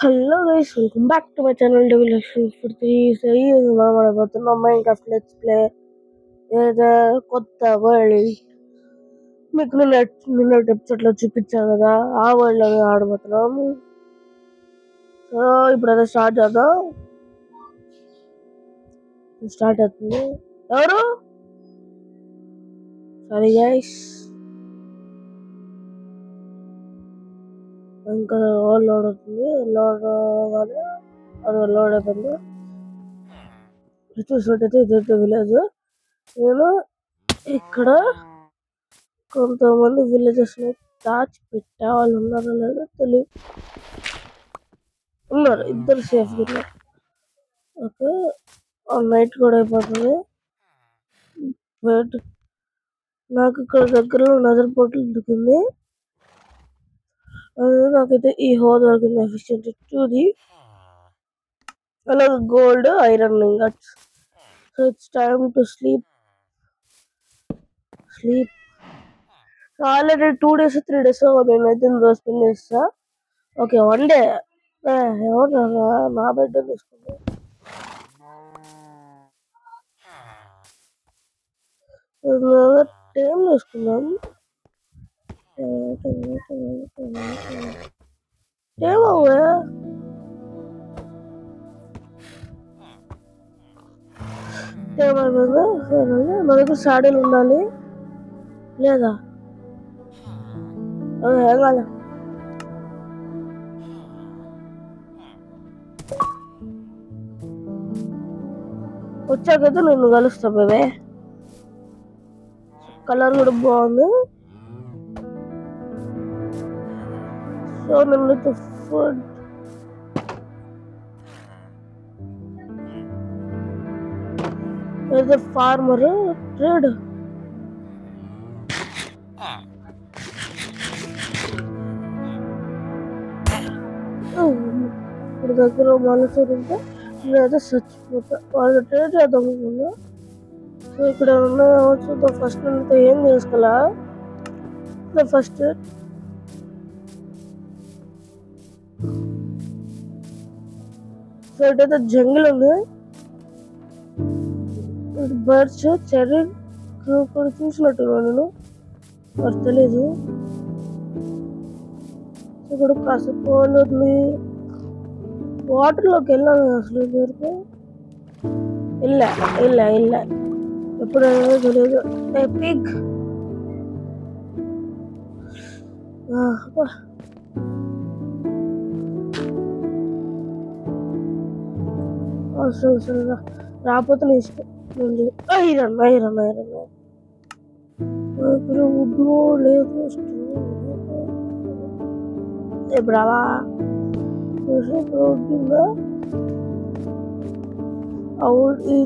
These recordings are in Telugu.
Hello guys, welcome back to my channel Deviation for 3. So ఈ రోజు మనం ఆడబోతున్నాం మైన్క్రాఫ్ట్ లెట్స్ ప్లే ఏదో కొత్త వరల్డ్. మీకు నిన్న ఎపిసోడ్ లో చూపించాను కదా, ఆ వరల్డ్ లో ఆడబోతున్నాం. సో ఇప్పుడు అదే స్టార్ట్ చేద్దాం. స్టార్ట్ అవుతుంది. ఎవరు సరే గైస్, ఇంకా లోడ్ అవుతుంది. లోడ్ అవ్వాలి, అది లోడ్ అయిపోయింది. చూసినట్టయితే ఇదైతే విలేజ్. నేను ఇక్కడ కొంతమంది విలేజెస్ ని దాచి పెట్టే వాళ్ళు ఉన్నారో లేదో తెలియదు. ఉన్నారు, ఇద్దరు సేఫ్ ఉన్నారు. ఓకే, నైట్ కూడా అయిపోతుంది. బట్ నాకు ఇక్కడ దగ్గరలో నజర్ పోర్టల్ దొరికింది. నాకైతే ఈ హోల్ దొరికింది ఎఫిషియెంట్ టూది, అలాగే gold iron ingots. So it's time to sleep. Already 2 days 3 days నేనైతే ఇందులో స్పెండ్ చేస్తా. ఓకే, 1 day ఎవరు నా బెడ్ తీసుకుంటా. టైం తీసుకుందాం. ఏమవ్వా ఏమైపోయిందా? సరే, మన దగ్గర సాడీలు ఉండాలి లేదా? ఏం కాలే. వచ్చాకైతే నేను కలుస్తా బేబే. కలర్ కూడా బాగుంది. సో నేను ఫుడ్ ఏదో ఫార్మర్ ట్రేడ్ ఇప్పుడు దగ్గర మనసు ఉంటే నేనైతే చచ్చిపోతా. వాళ్ళు ట్రేడ్ చేద్దాం అనుకున్నా. సో ఇక్కడ చూద్దాం. ఫస్ట్ నేనైతే ఏం చేసుకోవాలా? ఫస్ట్ సో ఇటైతే జంగిల్ ఉంది. బర్డ్స్ చెర్రీ కూడా చూసినట్టున్నా నేను, మరి తెలీదు. ఇక్కడ కాస్త పోతుంది. వాటర్లోకి వెళ్ళాను అసలు ఇదివరకు. వెళ్ళా ఎప్పుడైనా తెలియదు. పిగ్ రాకపోతే నీ ఇష్టం. ఐరన్ ఇక్కడ వుడ్ లేదు. ఇప్పుడు అలా ఉంటుందా? ఈ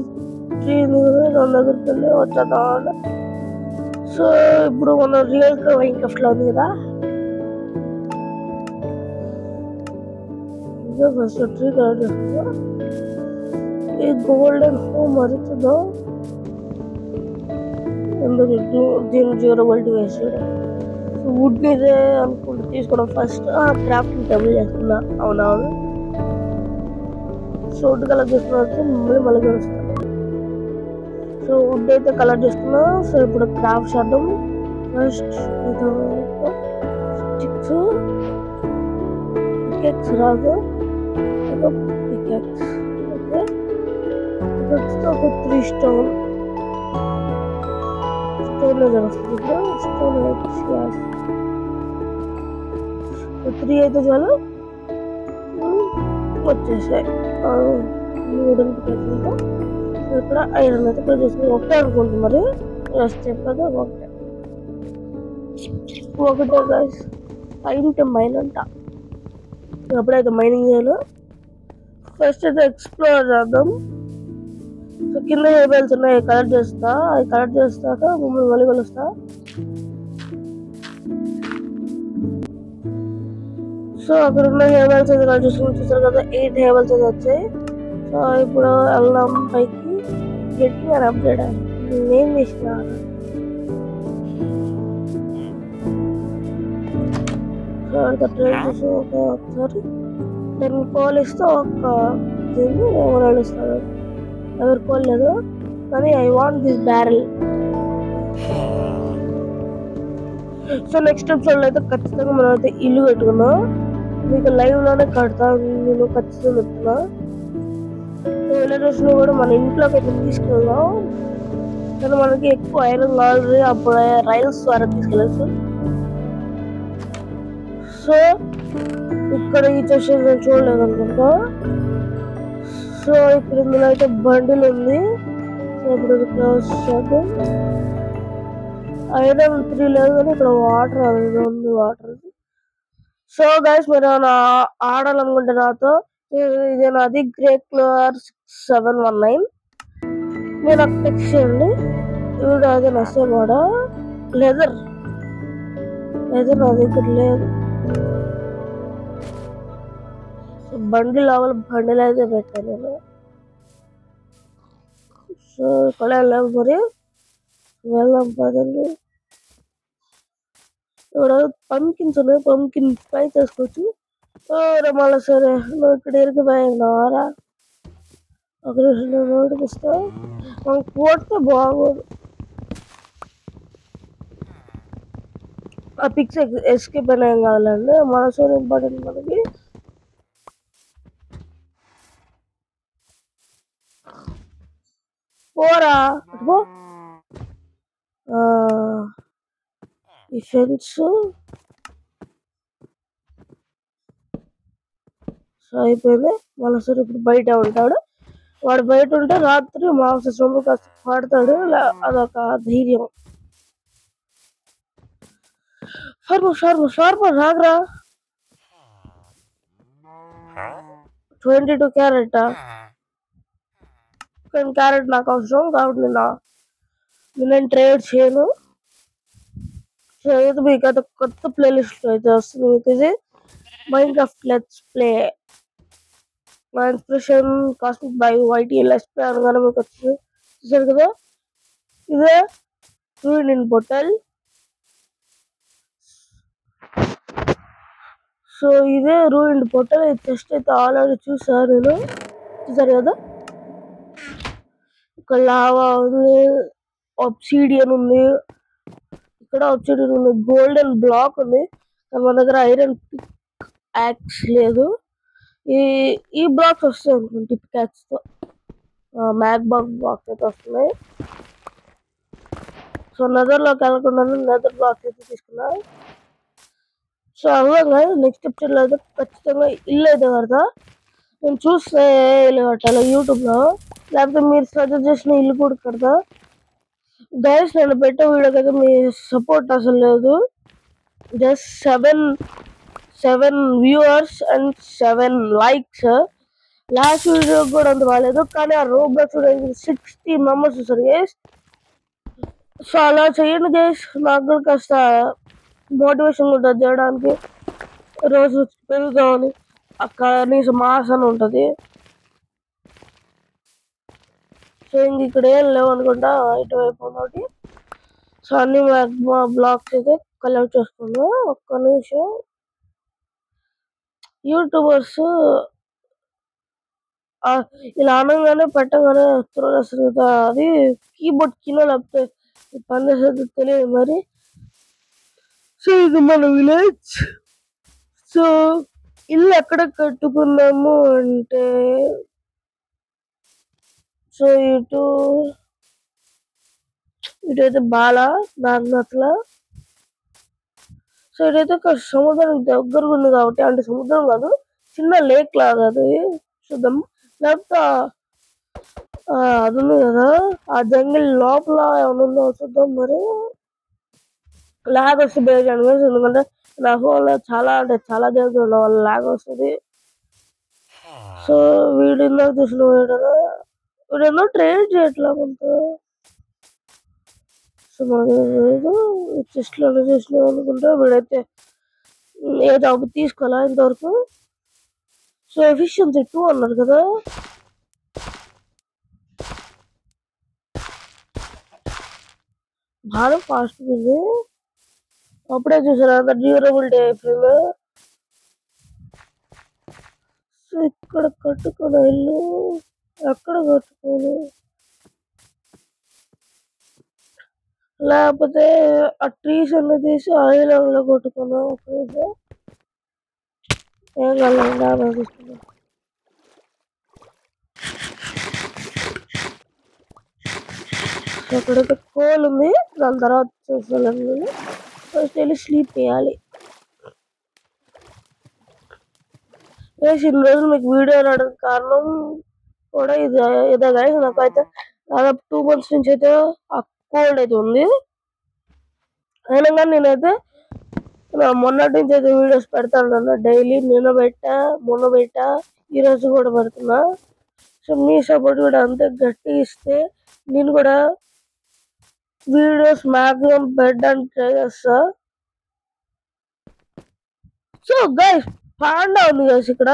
ట్రీ నా దగ్గరికి వెళ్ళి వచ్చేద్దాం. సో ఇప్పుడు మన రియల్ మైన్క్రాఫ్ట్ లో ఉంది కదా, ఇదే ఫస్ట్ ట్రీ కలెక్ట్ చేస్తుందా. ఈ గోల్డెన్ హోమ్ మరుతుందా? ఎందుకు దీని డ్యూరబిలిటీ వేస్ట్ చేయడం. వుడ్ మీదే అనుకుంటూ తీసుకోవడం. ఫస్ట్ క్రాఫ్టింగ్ టేబుల్ చేస్తున్నా. అవునవును. సో వుడ్ కలెక్ట్ చేసుకున్న మళ్ళీ కలుస్తాను. సో వుడ్ అయితే కలెక్ట్ చేసుకున్నా. సో ఇప్పుడు క్రాఫ్ట్ చేద్దాం. ఫస్ట్ స్టిక్స్, పికెక్స్ రాదు, పికెక్స్. ఓకే, ఒక 3 స్టోన్ వస్తుంది. స్టోన్ 3 అయితే చాలు. వచ్చేసాయి మూడు పికెక్స్. ఇక్కడ ఐరన్ అయితే ప్లే చేసుకుని ఒకటే అనుకుంటుంది. మరి స్టెప్ కదా ఒకటే గైస్. టైం టు మైన్ అంట. ఎప్పుడైతే మైనింగ్ చేయాలో ఫస్ట్ అయితే ఎక్స్ప్లోర్ చేద్దాం. సో కింద హెయిర్బెల్స్ ఉన్నాయి, కలెక్ట్ చేస్తా. అవి కలెక్ట్ చేస్తాక మమ్మల్ని మళ్ళీ కలుస్తా. సో అక్కడ ఉన్న హెయిర్బెల్స్ అయితే కలెక్ట్ చేసుకుని చూసారు కదా, 8 హెయిర్బెల్స్ అయితే వచ్చాయి. సో ఇప్పుడు వెళ్దాం పైకి. గెట్టింగ్ అని అప్డేట్ ఏం చేసిన ట్రైన్ చూసి ఒకసారి 10 కోల్ ఇస్తే ఒక దీన్ని ఏమైనా ఇస్తాడు. ఎవరు కోల్లేదు కానీ I want this barrel. So next ఎపిసోడ్లో అయితే ఖచ్చితంగా మనం అయితే ఇల్లు కట్టుకున్నాం. మీకు లైవ్లోనే కడతాను నేను ఖచ్చితంగా చెప్తున్నా. ఎలక్ట్రిసిటీ కూడా మన ఇంట్లోకి అయితే తీసుకెళ్దాం. కానీ మనకి ఎక్కువ ఐరన్ కావాలి, అప్పుడు రైల్స్ ద్వారా తీసుకెళ్ళచ్చు. సో ఇక్కడ ఈ చెస్ట్ నేను చూడలేదు అనుకుంటా. సో ఇక్కడ ఇందులో అయితే బండిల్ ఉంది. సో ఇప్పుడు క్లోజ్ చేద్దాం. ఐరన్ 3 లేదు కానీ ఇక్కడ వాటర్ అనేది ఉంది. వాటర్. సో గైస్ మీరు ఆడాలనుకుంటే నాతో ఇదే నాది GreyClear 6719 మీరు నాకు టెక్స్ట్ చేయండి. వీడు అదే నష్టమాడా లెదర్ నా దగ్గర లేదు. బండిల్ అవ్వాలి, బండిల్ అయితే పెట్టాను నేను. సో ఇక్కడ వెళ్ళాము, మరి వెళ్దాం పదండి. ఇక్కడ పంకిన్స్ ఉన్నాయి, పంకిన్ ఫ్రై చేసుకోవచ్చు. మళ్ళీ సరే నువ్వు ఇక్కడ ఇరికిపోయినారా ఒక నోటికిస్తా. మనకు పోతే బాగోదు. ఆ పిక్స్ ఎస్కేప్ అయినా ఏం కావాలండి, మన సోర్ ఇంపార్టెంట్ మనకి. పోరా అటుపో. ఈ ఫెన్స్ సో అయిపోయింది. మళ్ళీ సరే ఇప్పుడు బయట ఉంటాడు. వాడు బయట ఉంటే రాత్రి మాంసం కాస్త పాడతాడు. అదొక ధైర్యం. షార్ప్ రాగరా. 22 క్యారెట్. క్యారెట్ నాకు అవసరం కాబట్టి నేను ట్రేడ్ చేయను. అయితే మీకు అయితే కొత్త ప్లేలిస్ట్ అయితే వస్తుంది. మీకు ఇది మైన్క్రాఫ్ట్ లెట్స్ ప్లే. మా inspiration cosmic by YT let's play అనగానే మీకు వచ్చింది. చూసారు కదా, ఇదే రూయిన్ ఇన్ పోర్టల్. సో ఇదే రూయిన్ పోర్టల్. ఇది జస్ట్ అయితే ఆల్రెడీ చూసారు నేను. చూసారు కదా, ఇక్కడ లావా ఉంది, ఆబ్సిడియన్ ఉంది, ఇక్కడ ఆబ్సిడియన్ ఉంది, గోల్డెన్ బ్లాక్ ఉంది. మన దగ్గర ఐరన్ పిక్ యాక్స్ లేదు. ఈ బ్లాక్స్ వస్తాయి అనుకుంటే పిక్ యాక్స్ తో. మ్యాక్ బ్లాక్స్ అయితే వస్తున్నాయి. సో నెదర్లోకి వెళ్ళకుండా నెదర్ బ్లాక్స్ అయితే తీసుకున్నా. సో అలాగా నెక్స్ట్ ఎపిసోడ్లో అయితే ఖచ్చితంగా ఇల్లు అయితే కడతా. నేను చూస్తే ఇల్లు కట్టాలి యూట్యూబ్లో, లేకపోతే మీరు సజెస్ట్ చేసిన ఇల్లు కూడా కడతా. గైస్ నేను పెట్టే వీడియోకి అయితే మీ సపోర్ట్ అసలు లేదు. Just 7 viewers and 7 likes. Last video కూడా అంత బాగాలేదు, కానీ ఆ రోబ్లాక్స్ 60 మెంబర్స్ చూసారు గైస్. సో అలా చేయండి గైస్, నాకు కూడా కాస్త మోటివేషన్ ఉంటుంది చేయడానికి. రోజు పెరుగుతామని కనీసం మాస్ అని ఉంటుంది. సో ఇంక ఇక్కడ ఏం లేవు అనుకుంటా ఇటువైపు ఒకటి. సో అన్ని బ్లాగ్స్ అయితే కలెక్ట్ చేసుకున్నా. ఒక్క నిమిషం. యూట్యూబర్స్ ఇలా అనగానే పెట్టగానే వస్తారు కదా, అది కీబోర్డ్ కింద లేకపోతే పని చేసేది తెలియదు మరి. సో ఇది మన విలేజ్. సో ఇల్లు ఎక్కడ కట్టుకున్నాము అంటే, సో ఇటైతే బాలా నాగనాథ్ల. సో ఇటైతే సముద్రానికి దగ్గరగా ఉంది కాబట్టి, అంటే సముద్రం కాదు, చిన్న లేక్ లాగా అది. చూద్దాం. లేకపోతే అది ఉంది కదా, ఆ జంగిల్ లోపల ఏమైనా ఉందో చూద్దాం. మరి లాగ్ వస్తే బేగా అనిపిస్తుంది, ఎందుకంటే నా ఫోన్లో చాలా అంటే చాలా గేమ్స్ ఉండడం వల్ల లాగ్ వస్తుంది. సో వీడియో చూసిన వీడియో ట్రేడ్ చేయట్లా కొంత. సో మనకు చెస్ట్ లో చేసినాం అనుకుంటా. వీడైతే ఏ జాబ్ తీసుకోవాలా ఇంతవరకు. సో ఎఫిషియన్సీ 2 అన్నారు కదా. బాగా ఫాస్ట్ ఉంది. అప్పుడే చూసారు అంత డ్యూరబిలిటీ అయిపోయింది. సో ఇక్కడ కట్టుకున్న ఇల్లు ఎక్కడ కట్టుకోను, లేకపోతే ఆ ట్రీస్ అన్ని తీసి ఐలాండ్ లో కొట్టుకున్నా. ఏం కాలేదు తీసుకున్నా. అక్కడైతే కోల్ ఉంది, దాని తర్వాత చూసుకోవాలి. ఫస్ట్ వెళ్ళి స్లీప్ చేయాలి. ఇన్ని రోజులు మీకు వీడియో రావడానికి కారణం కూడా ఇదే గైస్. నాకైతే దాదాపు 2 months నుంచి అయితే ఆ కోల్డ్ అయితే ఉంది. అయినా కానీ నేనైతే మొన్నటి నుంచి అయితే వీడియోస్ పెడతాను. డైలీ మొన్న పెట్టా, ఈరోజు కూడా పెడుతున్నా. సో మీ సపోర్ట్ కూడా అంతే గట్టి ఇస్తే నేను కూడా వీడియోస్ మ్యాక్సిమం పెట్టడానికి ట్రై చేస్తా. సో గైస్ పాండా ఉంది గైస్. ఇక్కడ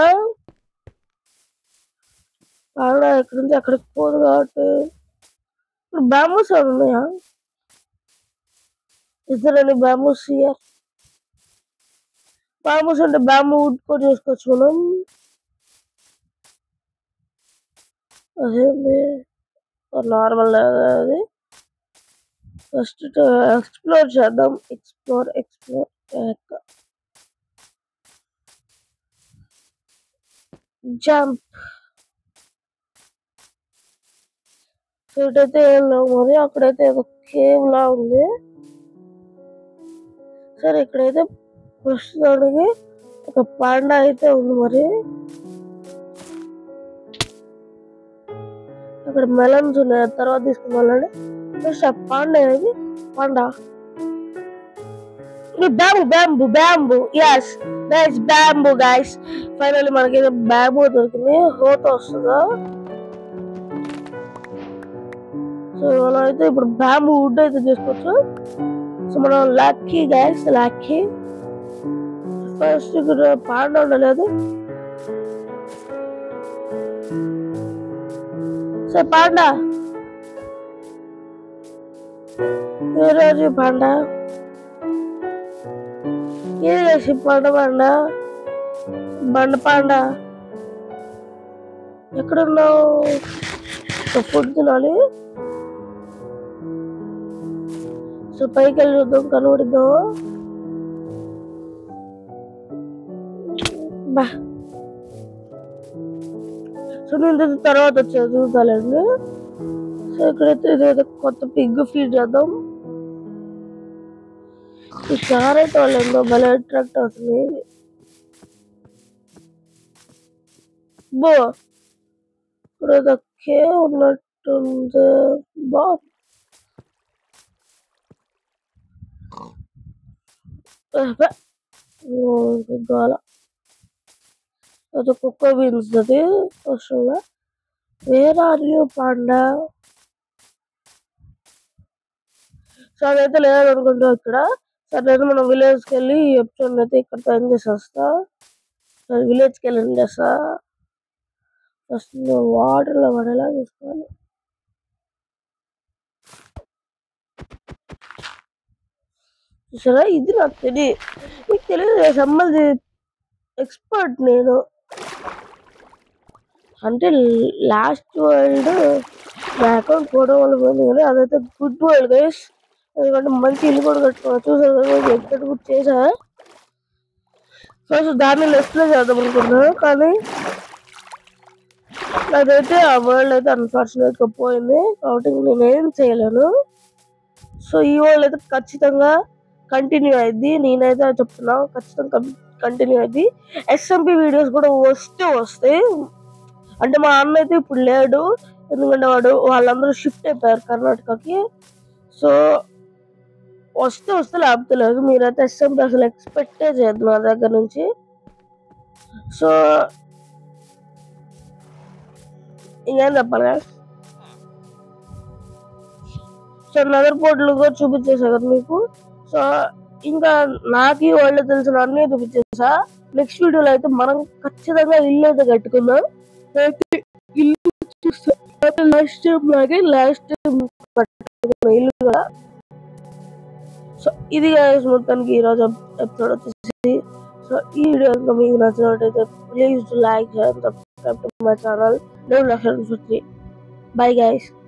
పాండా ఎక్కడి నుంచి అక్కడికి పోదు కాబట్టి ఇప్పుడు బ్యాంబూస్ ఉన్నాయా? ఇద్దరు బ్యాంబూస్ ఇయర్. బ్యాంబూస్ అంటే బ్యాంబూ వుడ్ కూడా చూసుకోవచ్చు మనం. అదేంటి నార్మల్ అది. ఫస్ట్ ఎక్స్ప్లోర్ చేద్దాం. Explore jump. ఇటైతే ఏం లేవు మరి. అక్కడైతే ఒక కేవ్ లా ఉంది. సరే ఇక్కడైతే ప్రస్తుతానికి ఒక పాండా అయితే ఉంది మరి. అక్కడ మెలన్స్ ఉన్నాయి, తర్వాత తీసుకుని ఫస్ట్ ఆ పాండా ఏది panda bamboo. Yes guys, bamboo guys. Finally మనకి బ్యాంబూ దొరికింది. హోత వస్తుందా? సో మనం అయితే ఇప్పుడు బ్యాంబూ వుడ్ అయితే తీసుకోవచ్చు. సో మనం లక్కీ గైస్, లక్కీ. ఫస్ట్ ఇక్కడ పాండా ఉండలేదు. సో పాండా ఏ రోజు పాండా ఏసి పాండా పాండా ఎక్కడున్నావు? ఫుడ్ తినాలి. సో పైకి వెళ్ళి చూద్దాం, కనబడిద్దాం. బా సో నేను తర్వాత వచ్చేది చూద్దాలండి. సో ఇక్కడైతే ఇదైతే కొత్త పిగ్ ఫీడ్ చేద్దాం. ఈ కార్ అయితే వాళ్ళు ఎంతో భలే అట్రాక్ట్ అవుతుంది. బో ఇక్కడ ఏదో కేవ్ ఉన్నట్టుంది. బా గోల అది కుక్క బీన్స్. అది వస్తుందా? Where are you panda? So అదైతే లేదనుకుంటా ఇక్కడ. సరే మనం విలేజ్కి వెళ్ళి ఎపిసోడ్ అయితే ఇక్కడ ఎండ్ చేసేస్తా. విలేజ్కి వెళ్ళి ఎండ్ చేస్తా. ఫస్ట్ వాటర్లో పడేలా తీసుకోవాలి. చూసారా, ఇది నాకు తెలియదు. మీకు తెలియదు, సంబంధి ఎక్స్పర్ట్ నేను. అంటే లాస్ట్ వరల్డ్ నా అకౌంట్ పోవడం వల్ల పోయింది, కానీ అదైతే గుడ్ వరల్డ్ గైస్. ఎందుకంటే మంచి ఇల్లు కూడా కట్టుకున్నా. చూసారు ఎక్కడ కూడా చేసా. ఫస్ట్ దాన్ని లెఫ్ట్లో చేద్దాం అనుకున్నా, కానీ అదైతే ఆ వరల్డ్ అయితే అన్ఫార్చునేట్గా పోయింది. కాబట్టి నేనేం చేయలేను. సో ఈ వరల్డ్ అయితే ఖచ్చితంగా కంటిన్యూ అయింది. నేనైతే చెప్తున్నా ఖచ్చితంగా కంటిన్యూ అయింది. ఎస్ఎంపీ వీడియోస్ కూడా వస్తాయి. అంటే మా అన్న అయితే ఇప్పుడు లేడు, ఎందుకంటే వాళ్ళందరూ షిఫ్ట్ అయిపోయారు కర్ణాటకకి. సో వస్తే లేకపోతే లేదు. మీరైతే ఎస్ఎంపీ అసలు ఎక్స్పెక్టే చేయద్దు నా దగ్గర నుంచి. సో ఇంకేం చెప్పాలి. సో నగర్ పోర్టులు కూడా చూపించేసా కదా మీకు. సో ఇంకా నాకు ఈ వాళ్ళు తెలిసిన అన్నీ చూపించేసా. నెక్స్ట్ వీడియోలో అయితే మనం ఖచ్చితంగా ఇల్లు అయితే కట్టుకుందాం. ఇల్లు చూస్తే లాస్ట్ టైం కట్టుకున్న ఇల్లు కూడా. సో ఇది మొత్తానికి ఈరోజు ఎపిసోడ్ వచ్చేసి. సో ఈ వీడియో కనుక మీకు నచ్చినట్లయితే please like share subscribe to my channel development for 3. Bye guys.